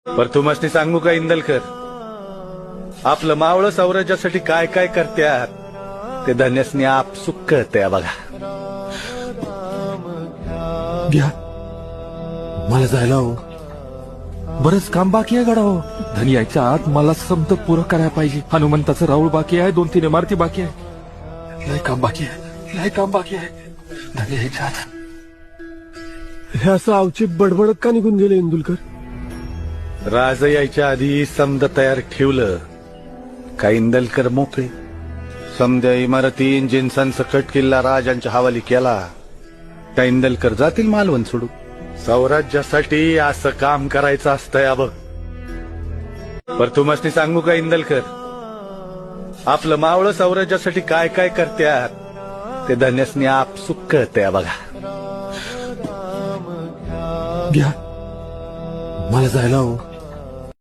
पर तुम्हाला सांगू का इंदलकर, आपलं मावळं साम्राज्यासाठी काय काय करत्यात ते धन्यसनी आपसुक कळतंय बघा. घ्या, मला जायला हो. बरंच काम बाकी आहे गडा हो. धनी यायच्या आत मला समत पुरं करायला पाहिजे. हनुमंताचं राऊळ बाकी आहे, 2-3 इमारती बाकी आहे. लय काम बाकी आहे, लय काम बाकी आहे. धनी यायच्या आत. हे असं अवचित बडबडत का निघून गेले इंदुलकर? राज यायच्या आधी समद तयार ठेवलं का इंदलकर मोकळे. समद्या इमारती जिन्सांसकट किल्ला राजांच्या हवाली केला का इंदलकर जातील मालवण सोडून. स्वराज्यासाठी असं काम करायचं असतंय बघ. पर तुम्हाला सांगू का इंदलकर, आपलं मावळं स्वराज्यासाठी काय काय करत्यात ते धन्यसनी आपसुक कळतंय बघा. घ्या, मला जायला हो.